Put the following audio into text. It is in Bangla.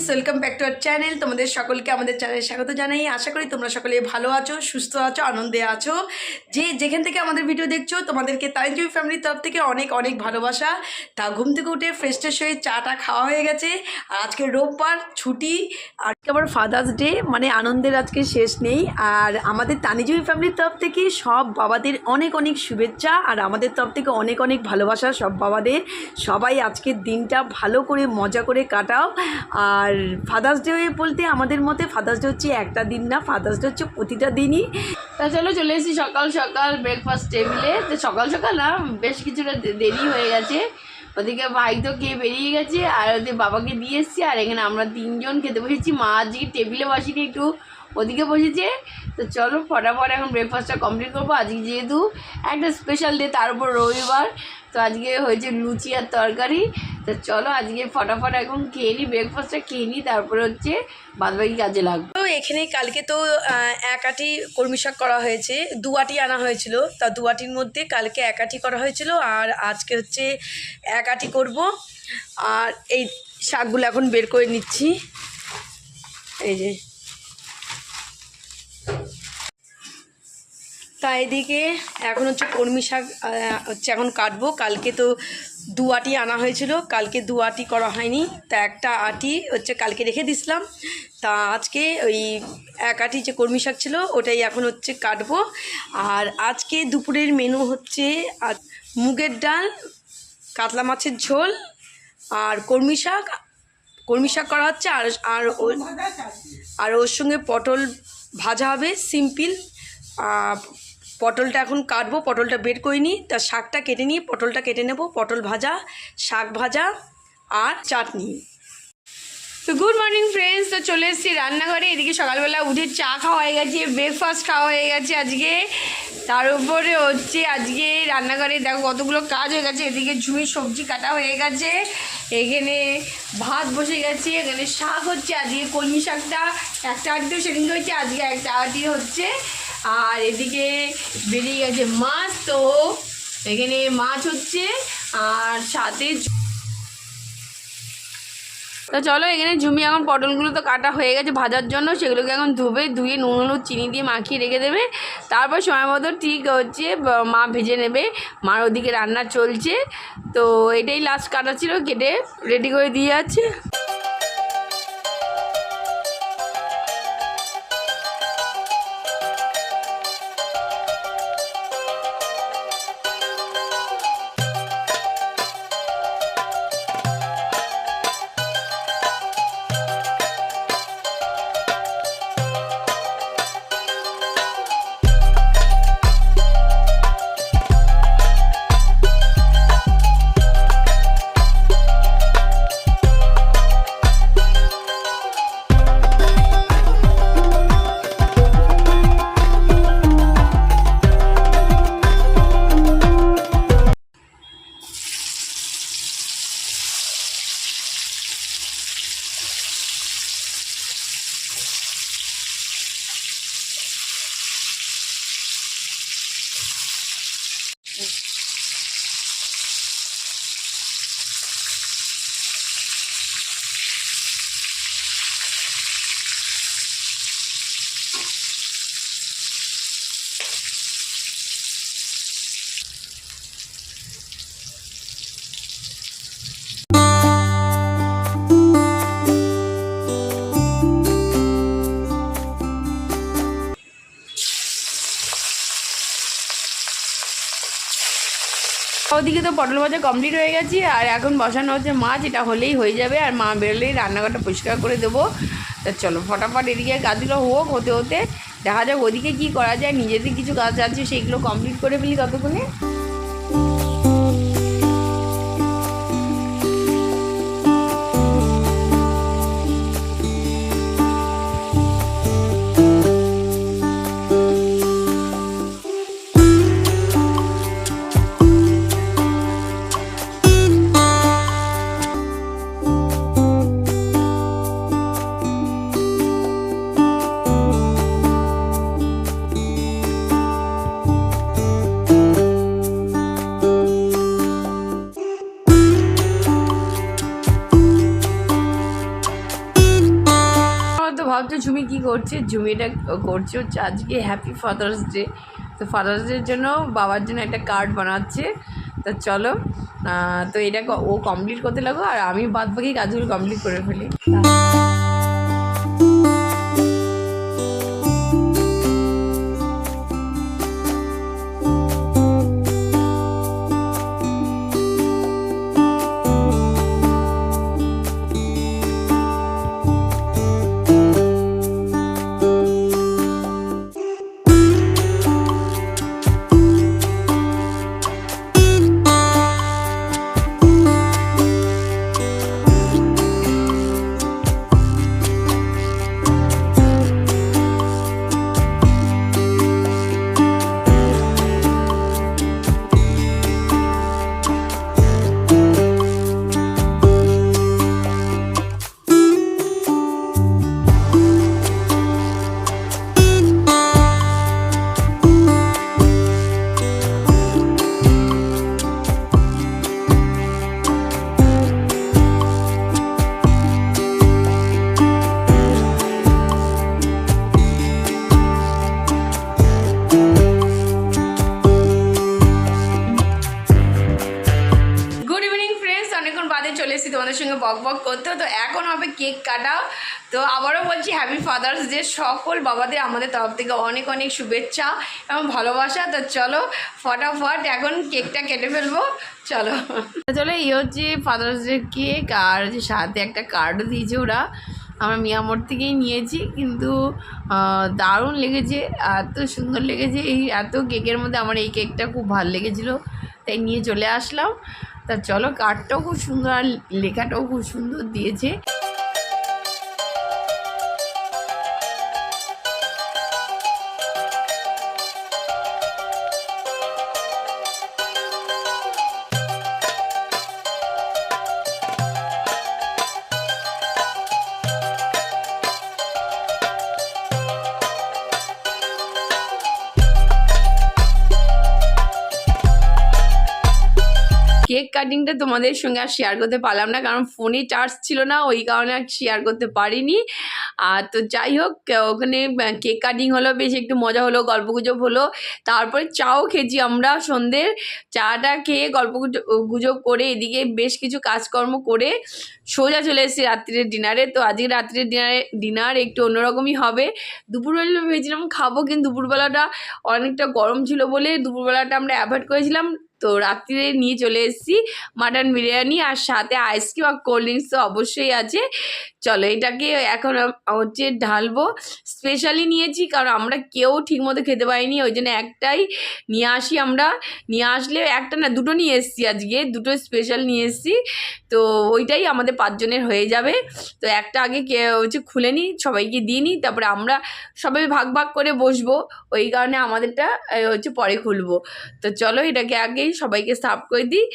Welcome back to our channel. তোমাদের সকলকে আমাদের চ্যানেলে স্বাগত জানাই। আশা করি তোমরা সকলে ভালো আছো, সুস্থ আছো, আনন্দে আছো। যেখান থেকে আমাদের ভিডিও দেখছো তোমাদেরকে তানিজুই ফ্যামিলির তরফ থেকে অনেক অনেক ভালোবাসা। তা ঘুম থেকে উঠে ফ্রেশ ট্রেশ হয়ে চাটা খাওয়া হয়ে গেছে। আর আজকে রোববার ছুটি, আজকে আবার ফাদার্স ডে, মানে আনন্দের আজকে শেষ নেই। আর আমাদের তানিজুই ফ্যামিলির তরফ থেকে সব বাবাদের অনেক অনেক শুভেচ্ছা, আর আমাদের তরফ থেকে অনেক অনেক ভালোবাসা সব বাবাদের। সবাই আজকের দিনটা ভালো করে মজা করে কাটাও। আর ফাদার্স ডে বলতে আমাদের মতে ফাদার্স ডে হচ্ছে একটা দিন না, ফাদার্স ডে হচ্ছে প্রতিটা দিনই। তা চলে এসেছি সকাল সকাল ব্রেকফাস্ট টেবিলে। তো সকাল সকাল না, বেশ কিছুটা দেরি হয়ে গেছে। ওদিকে ভাই তো খেয়ে বেরিয়ে গেছে, আর ওদের বাবাকে দিয়ে এসেছি। আর এখানে আমরা তিনজন খেতে বসেছি। মা আজকে টেবিলে বসিনি, একটু ওদিকে বসেছে। তো চলো ফটাফট এখন ব্রেকফাস্টটা কমপ্লিট করবো। আজকে যেহেতু একটা স্পেশাল ডে, তার উপর রবিবার, তো আজকে হয়েছে লুচি আর তরকারি। তো চলো আজকে ফটাফট এখন খেয়ে নিই, ব্রেকফাস্টটা খেয়ে নিই, তারপরে হচ্ছে বাদবাকি কাজে লাগবে। তো এখানে কালকে তো এক আটি কলমি শাক করা হয়েছে, দু আটি আনা হয়েছিল। তা দু আটির মধ্যে কালকে এক আটি করা হয়েছিল, আর আজকে হচ্ছে এক আটি করব। আর এই শাকগুলো এখন বের করে নিচ্ছি। এই যে, তা এদিকে এখন হচ্ছে কলমি শাক হচ্ছে এখন কাটবো। কালকে তো দু আটি আনা হয়েছিল, কালকে দু আটি করা হয়নি। তা একটা আটি হচ্ছে কালকে রেখে দিছিলাম। তা আজকে ওই এক আটি যে কলমি শাক ছিল ওটাই এখন হচ্ছে কাটবো। আর আজকে দুপুরের মেনু হচ্ছে মুগের ডাল, কাতলা মাছের ঝোল, আর কলমি শাক করা হচ্ছে। আর ওর সঙ্গে পটল ভাজা হবে, সিম্পল। পটলটা এখন কাটবো, পটলটা বের করে নিই। তা শাকটা কেটে নিই, পটলটা কেটে নেব। পটল ভাজা, শাক ভাজা আর চাটনি। তো গুড মর্নিং ফ্রেন্ডস, তো চলে এসেছি রান্নাঘরে। এদিকে সকালবেলা উঠে চা খাওয়া হয়ে গেছে, ব্রেকফাস্ট খাওয়া হয়ে গেছে আজকে। তার উপরে হচ্ছে আজকে রান্নাঘরে দেখো কতগুলো কাজ হয়ে গেছে। এদিকে ঝুমির সবজি কাটা হয়ে গেছে, এখানে ভাত বসে গেছে, এখানে শাক হচ্ছে। আজকে কলমি শাকটা একটা আটি সেদিনকে হচ্ছে, আজকে একটা আটি হচ্ছে। আর এদিকে বেরিয়ে গেছে মাছ, তো এখানে মাছ হচ্ছে আর সাথে। তো চলো এখানে ঝুমি এখন পটলগুলো তো কাটা হয়ে গেছে ভাজার জন্য, সেগুলোকে এখন ধুয়ে নুন হলুদ চিনি দিয়ে মাখিয়ে রেখে দেবে। তারপর সময় মতো ঠিক হচ্ছে মা ভেজে নেবে। মার ওদিকে রান্না চলছে, তো এটাই লাস্ট কাটা ছিল, কেটে রেডি করে দিয়ে যাচ্ছে। ওদিকে তো পটল ভাজা কমপ্লিট হয়ে গেছে, আর এখন বসানো হচ্ছে মাছ। এটা হলেই হয়ে যাবে, আর মা বেরোলেই রান্নাঘরটা পরিষ্কার করে দেবো। তা চলো ফটাফট এদিকে কাজগুলো হতে হতে দেখা যাক ওদিকে কী করা যায়। নিজেদের কিছু কাজ আছে, সেইগুলো কমপ্লিট করে ফেলি ততক্ষণে। ভাবছো ঝুমি কী করছে, ঝুমিটা করছে হচ্ছে আজকে হ্যাপি ফাদার্স ডে। তো ফাদার্স ডের জন্য বাবার জন্য একটা কার্ড বানাচ্ছে। তো চলো, তো এটা ও কমপ্লিট করতে লাগো আর আমি বাদ বাকি কাজগুলো কমপ্লিট করে ফেলি। চলে এসেছি তোমাদের সঙ্গে বক বক করতে। তো এখন হবে কেক কাটা। তো আবারও বলছি হ্যাপি ফাদার্স ডে। সকল বাবাদের আমাদের তরফ থেকে অনেক অনেক শুভেচ্ছা এবং ভালোবাসা। তো চলো ফটাফট এখন কেকটা কেটে ফেলবো, চলো। চলো, এই হচ্ছে ফাদার্স ডে কেক, আর যে সাথে একটা কার্ডও দিয়েছে ওরা, আমরা মিয়ামোড় থেকেই নিয়েছি। কিন্তু দারুণ লেগেছে, এত সুন্দর লেগেছে। এই এত কেকের মধ্যে আমার এই কেকটা খুব ভালো লেগেছিলো, তাই নিয়ে চলে আসলাম। তা চলো, কার্ডটাও খুব সুন্দর আর লেখাটাও খুব সুন্দর দিয়েছে। কেক কাটিংটা তোমাদের সঙ্গে আর শেয়ার করতে পারলাম না, কারণ ফোনে চার্জ ছিল না, ওই কারণে আর শেয়ার করতে পারিনি। আর তো যাই হোক, ওখানে কেক কাটিং হলো, বেশ একটু মজা হলো, গল্পগুজব হলো। তারপরে চাও খেয়েছি আমরা সন্ধ্যের, চাটা খেয়ে গুজব করে এদিকে বেশ কিছু কাজকর্ম করে সোজা চলে এসেছি রাত্রির ডিনারে। তো আজকে রাত্রির ডিনার একটু অন্যরকমই হবে। দুপুরবেলা ভেবেছিলাম খাবো, কিন্তু দুপুরবেলাটা অনেকটা গরম ছিল বলে দুপুরবেলাটা আমরা অ্যাভয়েড করেছিলাম। তো রাত্রিরে নিয়ে চলে এসেছি মাটন বিরিয়ানি, আর সাথে আইসক্রিম আর কোল্ড ড্রিঙ্কস তো অবশ্যই আছে। চলো, এটাকে এখন হচ্ছে ঢালবো। স্পেশালি নিয়েছি কারণ আমরা কেউ ঠিকমতো খেতে পারিনি, ওই জন্য একটাই নিয়ে আসি আমরা। নিয়ে আসলে একটা না, দুটো নিয়ে এসেছি, আজকে দুটো স্পেশাল নিয়ে এসেছি। তো ওইটাই আমাদের 5 জনের হয়ে যাবে। তো একটা আগে হচ্ছে খুলে নিই, সবাইকে দিয়ে নিই, তারপরে আমরা সবাই ভাগ ভাগ করে বসবো, ওই কারণে আমাদেরটা হচ্ছে পরে খুলবো। তো চলো, এটাকে আগেই সবাইকে সার্ভ করে দিই।